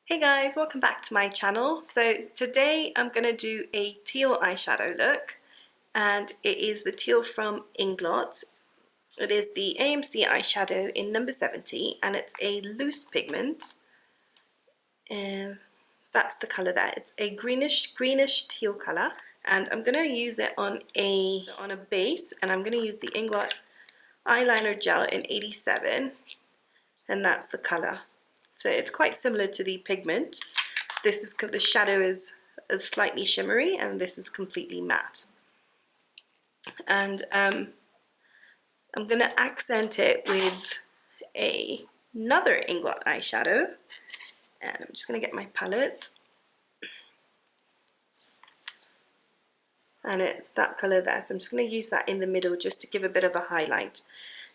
Hey guys, welcome back to my channel. So today I'm going to do a teal eyeshadow look, and it is the teal from Inglot. It is the AMC eyeshadow in number 70 and it's a loose pigment, and that's the color there. It's a greenish teal color, and I'm going to use it on a base, and I'm going to use the Inglot eyeliner gel in 87, and that's the color. So it's quite similar to the Pigment. The shadow is slightly shimmery, and this is completely matte. And I'm going to accent it with another Inglot eyeshadow, and I'm just going to get my palette, and it's that color there. So I'm just going to use that in the middle just to give a bit of a highlight.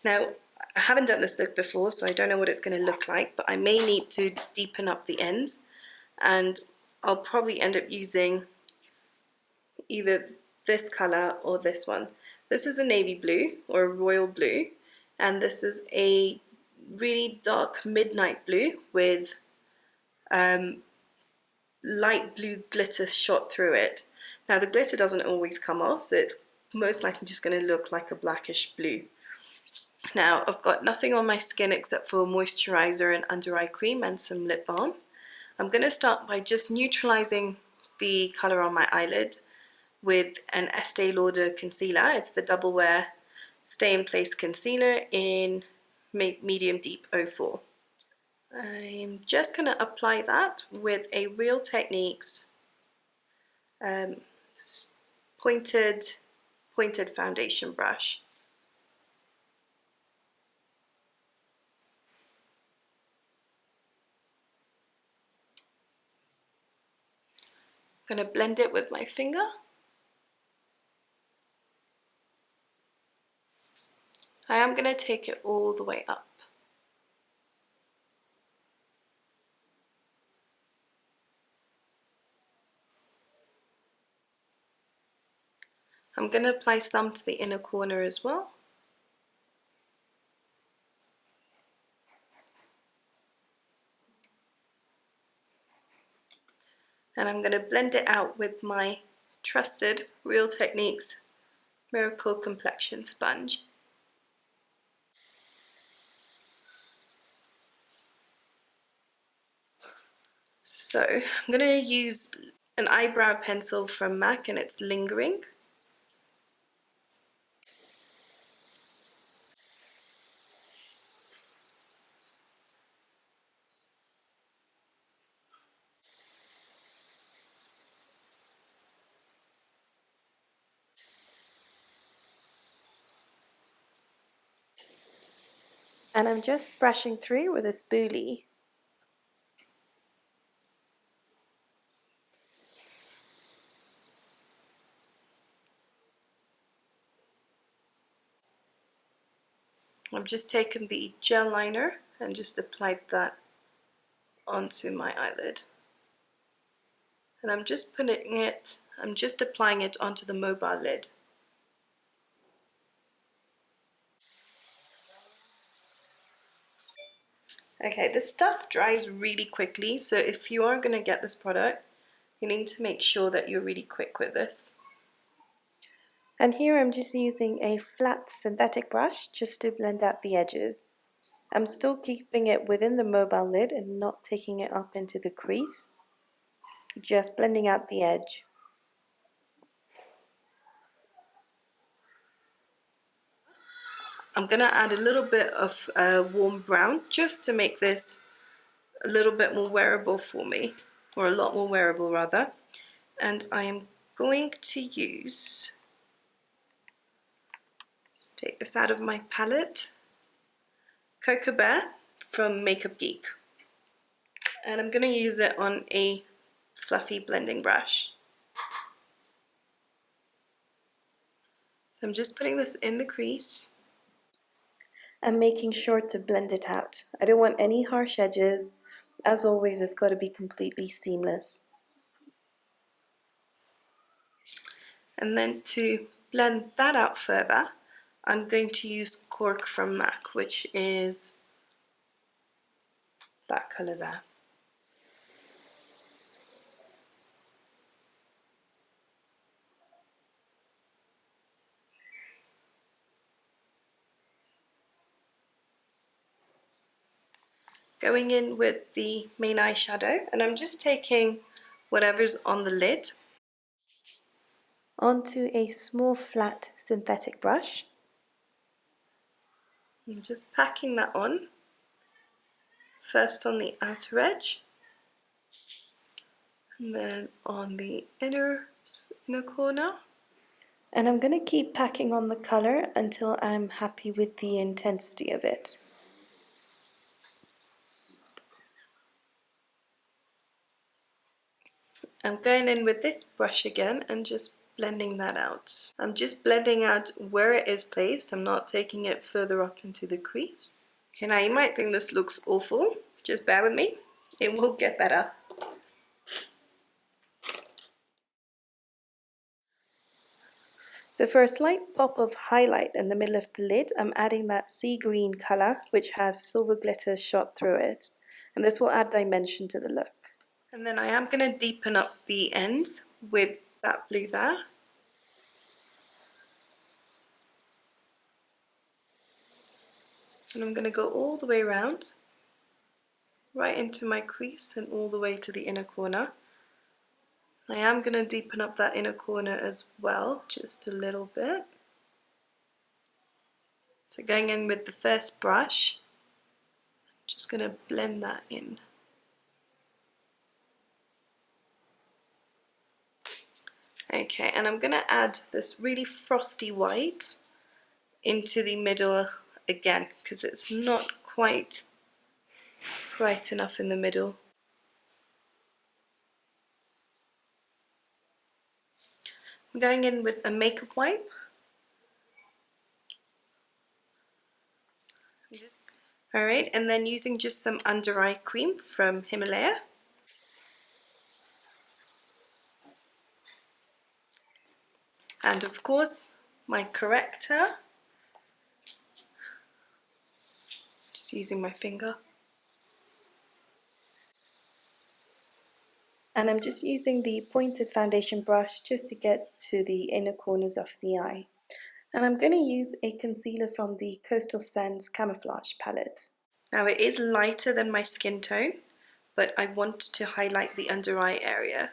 Now, I haven't done this look before, so I don't know what it's going to look like, but I may need to deepen up the ends, and I'll probably end up using either this color or this one. This is a navy blue or a royal blue, and this is a really dark midnight blue with light blue glitter shot through it. Now the glitter doesn't always come off, so it's most likely just going to look like a blackish blue. Now I've got nothing on my skin except for moisturizer and under eye cream and some lip balm. I'm going to start by just neutralizing the color on my eyelid with an Estee Lauder concealer. It's the Double Wear Stay in Place Concealer in Medium Deep 04. I'm just going to apply that with a Real Techniques pointed foundation brush. I'm going to blend it with my finger. I am going to take it all the way up. I'm going to apply some to the inner corner as well. And I'm going to blend it out with my trusted Real Techniques Miracle Complexion Sponge. So I'm going to use an eyebrow pencil from MAC, and it's Lingering. And I'm just brushing through with a spoolie. I've just taken the gel liner and just applied that onto my eyelid. And I'm just applying it onto the mobile lid. Okay, this stuff dries really quickly, so if you are going to get this product, you need to make sure that you're really quick with this. And here I'm just using a flat synthetic brush just to blend out the edges. I'm still keeping it within the mobile lid and not taking it up into the crease, just blending out the edge. I'm going to add a little bit of warm brown just to make this a little bit more wearable for me, or a lot more wearable rather. And I am going to use, just take this out of my palette, Cocoa Bear from Makeup Geek. And I'm going to use it on a fluffy blending brush. So I'm just putting this in the crease and making sure to blend it out. I don't want any harsh edges. As always, it's got to be completely seamless. And then to blend that out further, I'm going to use Cork from MAC, which is that color there. Going in with the main eyeshadow, and I'm just taking whatever's on the lid onto a small flat synthetic brush. I'm just packing that on, first on the outer edge, and then on the inner corner. And I'm going to keep packing on the colour until I'm happy with the intensity of it. I'm going in with this brush again and just blending that out. I'm just blending out where it is placed. I'm not taking it further up into the crease. Okay, now you might think this looks awful. Just bear with me. It will get better. So for a slight pop of highlight in the middle of the lid, I'm adding that sea green colour, which has silver glitter shot through it. And this will add dimension to the look. And then I am going to deepen up the ends with that blue there. And I'm going to go all the way around, right into my crease and all the way to the inner corner. I am going to deepen up that inner corner as well, just a little bit. So going in with the first brush, just going to blend that in. Okay, and I'm going to add this really frosty white into the middle again, because it's not quite bright enough in the middle. I'm going in with a makeup wipe. Alright, and then using just some under eye cream from Himalaya. And of course, my corrector. Just using my finger. And I'm just using the pointed foundation brush just to get to the inner corners of the eye. And I'm going to use a concealer from the Coastal Scents Camouflage palette. Now it is lighter than my skin tone, but I want to highlight the under eye area.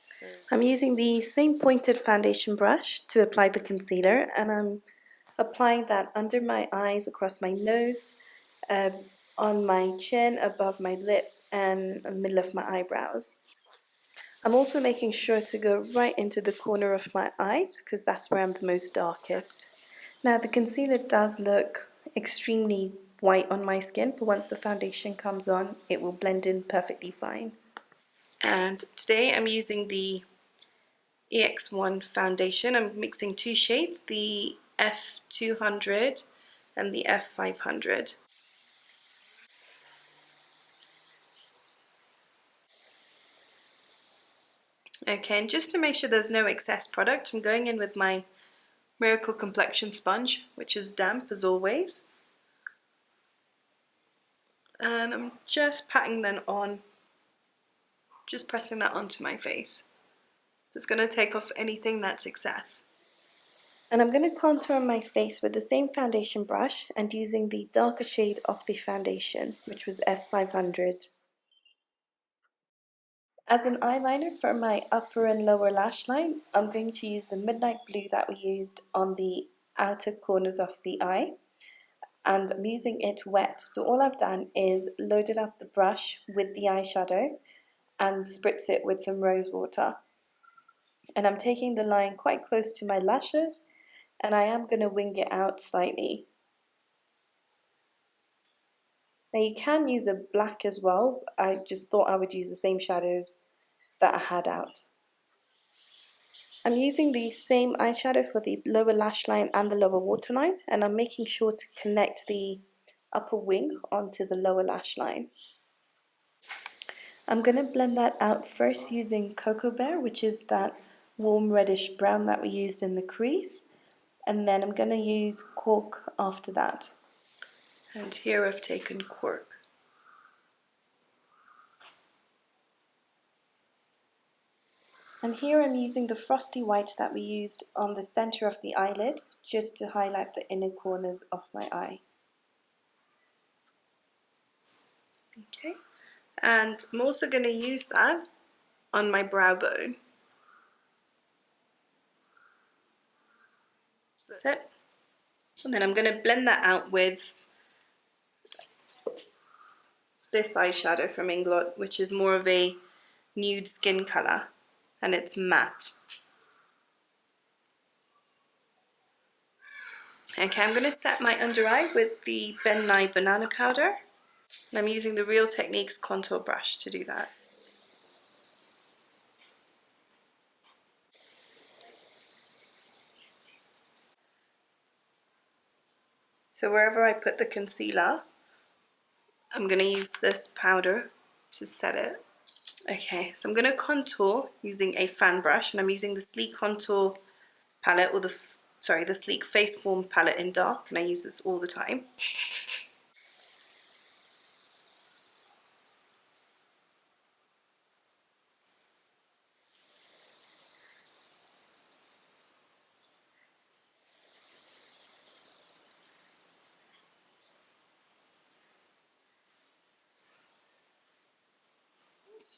So I'm using the same pointed foundation brush to apply the concealer, and I'm applying that under my eyes, across my nose, on my chin, above my lip, and in the middle of my eyebrows. I'm also making sure to go right into the corner of my eyes because that's where I'm the most darkest. Now the concealer does look extremely white on my skin, but once the foundation comes on, it will blend in perfectly fine. And today I'm using the EX1 Foundation. I'm mixing two shades, the F200 and the F500. Okay, and just to make sure there's no excess product, I'm going in with my Miracle Complexion Sponge, which is damp as always. And I'm just patting that on, just pressing that onto my face. So it's going to take off anything that's excess. And I'm going to contour my face with the same foundation brush and using the darker shade of the foundation, which was F500. As an eyeliner for my upper and lower lash line, I'm going to use the Midnight Blue that we used on the outer corners of the eye. And I'm using it wet. So all I've done is loaded up the brush with the eyeshadow and spritz it with some rose water. And I'm taking the line quite close to my lashes, and I am going to wing it out slightly. Now you can use a black as well. I just thought I would use the same shadows that I had out. I'm using the same eyeshadow for the lower lash line and the lower waterline, and I'm making sure to connect the upper wing onto the lower lash line. I'm going to blend that out first using Cocoa Bear, which is that warm reddish brown that we used in the crease, and then I'm going to use Cork after that. And here I've taken Cork. And here I'm using the frosty white that we used on the center of the eyelid, just to highlight the inner corners of my eye. Okay, and I'm also going to use that on my brow bone. That's it. And then I'm going to blend that out with this eyeshadow from Inglot, which is more of a nude skin colour, and it's matte. Okay, I'm going to set my under eye with the Ben Nye Banana Powder, and I'm using the Real Techniques contour brush to do that. So wherever I put the concealer, I'm going to use this powder to set it. Okay, so I'm going to contour using a fan brush, and I'm using the Sleek Contour palette, or the Sleek Face Form palette in dark, and I use this all the time.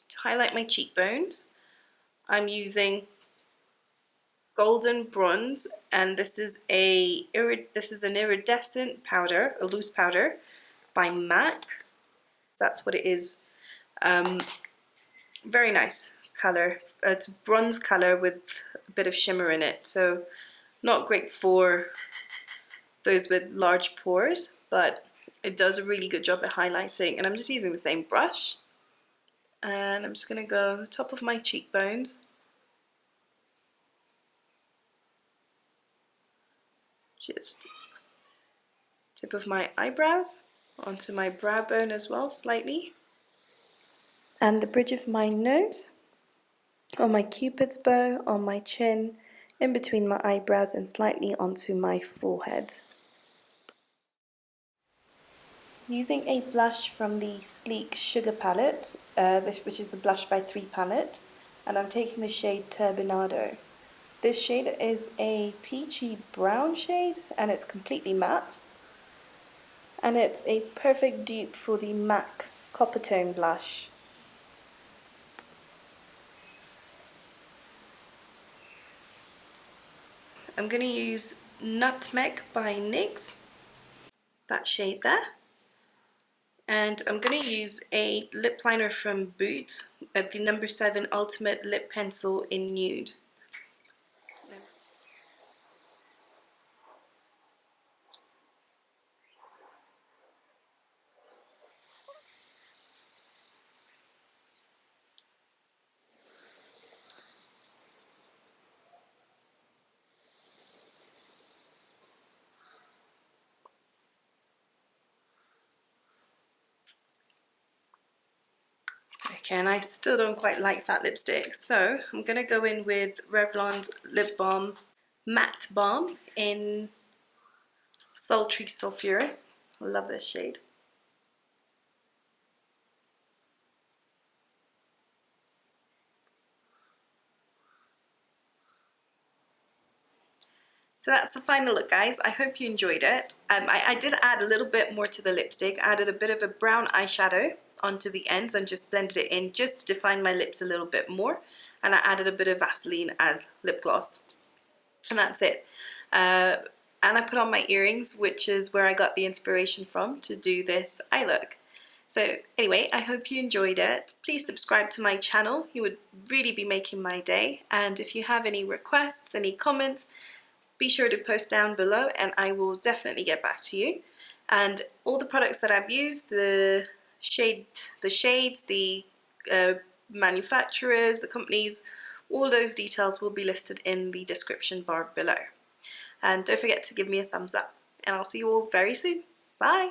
To highlight my cheekbones, I'm using Golden Bronze, and this is an iridescent powder, a loose powder by MAC. That's what it is. Very nice color. It's bronze color with a bit of shimmer in it, so not great for those with large pores, but it does a really good job at highlighting. And I'm just using the same brush, and I'm just going to go on the top of my cheekbones, just tip of my eyebrows, onto my brow bone as well slightly, and the bridge of my nose, on my cupid's bow, on my chin, in between my eyebrows, and slightly onto my forehead. Using a blush from the Sleek Sugar palette, which is the Blush by 3 palette, and I'm taking the shade Turbinado. This shade is a peachy brown shade, and it's completely matte, and it's a perfect dupe for the MAC Copper Tone blush. I'm going to use Nutmeg by NYX, that shade there. And I'm going to use a lip liner from Boots, the number 7 Ultimate Lip Pencil in Nude. Okay, and I still don't quite like that lipstick, so I'm going to go in with Revlon's Lip Balm Matte Balm in Sultry Sulphurous. I love this shade. So that's the final look, guys. I hope you enjoyed it. I did add a little bit more to the lipstick. I added a bit of a brown eyeshadow onto the ends and just blended it in just to define my lips a little bit more. And I added a bit of Vaseline as lip gloss. And that's it. And I put on my earrings, which is where I got the inspiration from to do this eye look. So anyway, I hope you enjoyed it. Please subscribe to my channel. You would really be making my day. And if you have any requests, any comments, be sure to post down below and I will definitely get back to you. And all the products that I've used, the shades, the manufacturers, the companies, all those details will be listed in the description bar below. And don't forget to give me a thumbs up, and I'll see you all very soon. Bye!